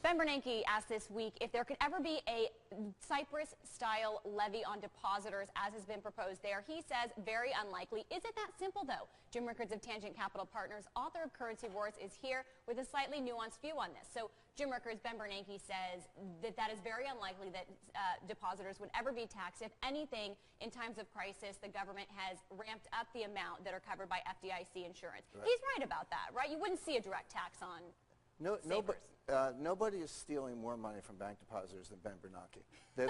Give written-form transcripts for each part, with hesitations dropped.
Ben Bernanke asked this week if there could ever be a Cyprus-style levy on depositors, as has been proposed there. He says very unlikely. Is it that simple, though? Jim Rickards of Tangent Capital Partners, author of Currency Wars, is here with a slightly nuanced view on this. So, Jim Rickards, Ben Bernanke says that is very unlikely that depositors would ever be taxed. If anything, in times of crisis, the government has ramped up the amount that are covered by FDIC insurance. Right. He's right about that, right? You wouldn't see a direct tax on nobody is stealing more money from bank depositors than Ben Bernanke.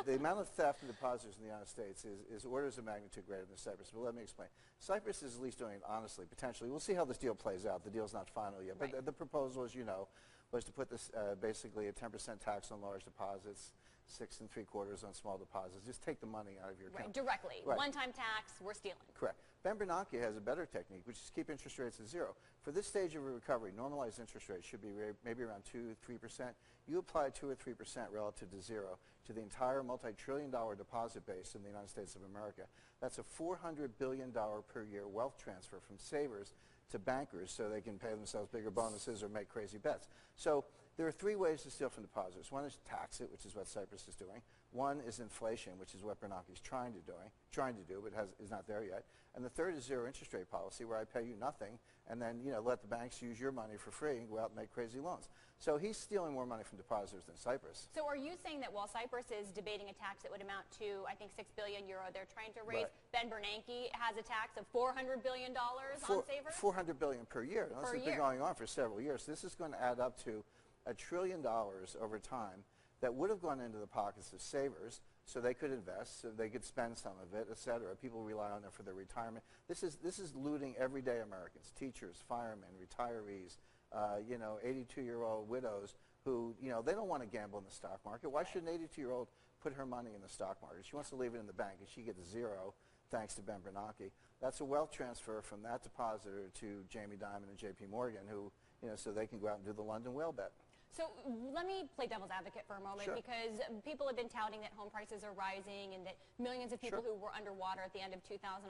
The amount of theft in depositors in the United States is orders of magnitude greater than Cyprus. But let me explain. Cyprus is at least doing it honestly, potentially. We'll see how this deal plays out. The deal's not final yet. Right. But the proposal, as you know, was to put this basically a 10% tax on large deposits, 6 3/4 on small deposits. Just take the money out of your account. Directly. Right. One-time tax, we're stealing. Correct. Ben Bernanke has a better technique, which is keep interest rates at zero. For this stage of a recovery, normalized interest rates should be maybe around 2–3%. You apply 2 or 3% relative to zero to the entire multi-trillion-dollar deposit base in the United States of America. That's a $400 billion per year wealth transfer from savers to bankers so they can pay themselves bigger bonuses or make crazy bets. So there are 3 ways to steal from depositors. One is tax it, which is what Cyprus is doing. One is inflation, which is what Bernanke is trying to do, but is not there yet. And the third is zero interest rate policy, where I pay you nothing, and then let the banks use your money for free and go out and make crazy loans. So he's stealing more money from depositors than Cyprus. So are you saying that while Cyprus is debating a tax that would amount to, I think, €6 billion they're trying to raise, right, Ben Bernanke has a tax of $400 billion on savers? $400 billion per year. Now, this has been going on for several years. This is going to add up to $1 trillion over time that would have gone into the pockets of savers so they could invest, so they could spend some of it, et cetera. People rely on them for their retirement. This is looting everyday Americans, teachers, firemen, retirees, 82-year-old widows who, they don't want to gamble in the stock market. Why should an 82-year-old put her money in the stock market? She wants to leave it in the bank, and she gets zero thanks to Ben Bernanke. That's a wealth transfer from that depositor to Jamie Dimon and JP Morgan, who, so they can go out and do the London whale bet. So let me play devil's advocate for a moment, sure, because people have been touting that home prices are rising and that millions of people, sure, who were underwater at the end of 2011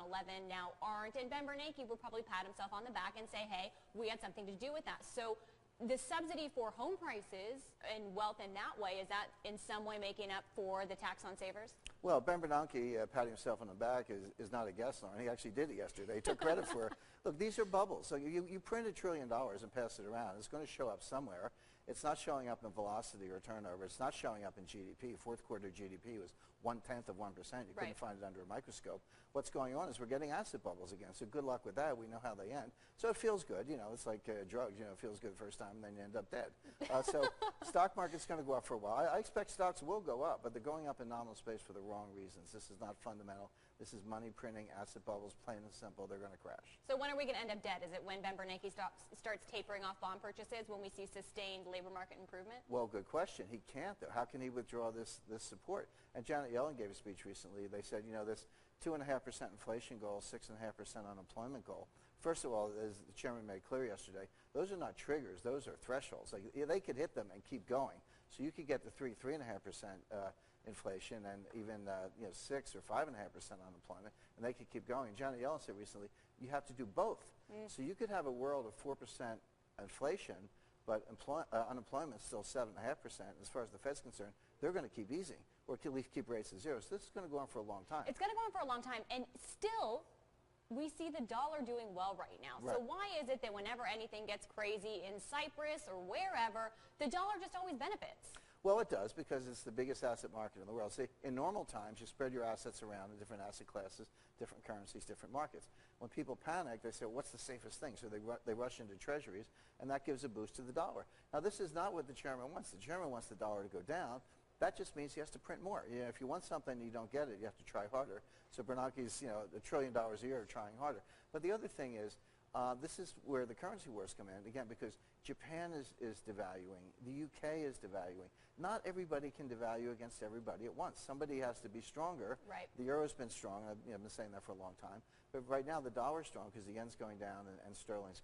now aren't. And Ben Bernanke would probably pat himself on the back and say, hey, we had something to do with that. So the subsidy for home prices and wealth in that way, is that in some way making up for the tax on savers? Well, Ben Bernanke patting himself on the back is not a guess, Lauren. He actually did it yesterday. He took credit for it. Look, these are bubbles. So you print $1 trillion and pass it around. It's going to show up somewhere. It's not showing up in velocity or turnover. It's not showing up in GDP. Fourth quarter GDP was 0.1%. You couldn't find it under a microscope. What's going on is we're getting asset bubbles again. So good luck with that. We know how they end. So it feels good. It's like drugs. It feels good the first time, and then you end up dead. So stock market's going to go up for a while. I expect stocks will go up, but they're going up in nominal space for the wrong reasons. This is not fundamental. This is money printing, asset bubbles, plain and simple. They're going to crash. So when are we going to end up dead? Is it when Ben Bernanke starts tapering off bond purchases, when we see sustained labor market improvement? Well, good question. He can't, though. How can he withdraw this support? And Janet Yellen gave a speech recently. They said, this 2.5% inflation goal, 6.5% unemployment goal. First of all, as the chairman made clear yesterday, those are not triggers. Those are thresholds. Like, they could hit them and keep going. So you could get to 3.5% inflation and even 6 or 5.5% unemployment, and they could keep going. Janet Yellen said recently, you have to do both. So you could have a world of 4% inflation, but unemployment is still 7.5%. As far as the Fed's concerned, they're going to keep easing, or at least keep rates at zero. So this is going to go on for a long time. It's going to go on for a long time, and still, we see the dollar doing well right now. Right. So why is it that whenever anything gets crazy in Cyprus or wherever, the dollar just always benefits? Well, it does, because it's the biggest asset market in the world. See, in normal times, you spread your assets around in different asset classes, different currencies, different markets. When people panic, they say, what's the safest thing? So they rush into treasuries, and that gives a boost to the dollar. Now, this is not what the chairman wants. The chairman wants the dollar to go down. That just means he has to print more. If you want something and you don't get it, you have to try harder. So Bernanke's, $1 trillion a year trying harder. But the other thing is, this is where the currency wars come in, again, because Japan is devaluing. The UK is devaluing. Not everybody can devalue against everybody at once. Somebody has to be stronger. Right. The euro's been strong. I've been saying that for a long time. But right now, the dollar's strong because the yen's going down and sterling's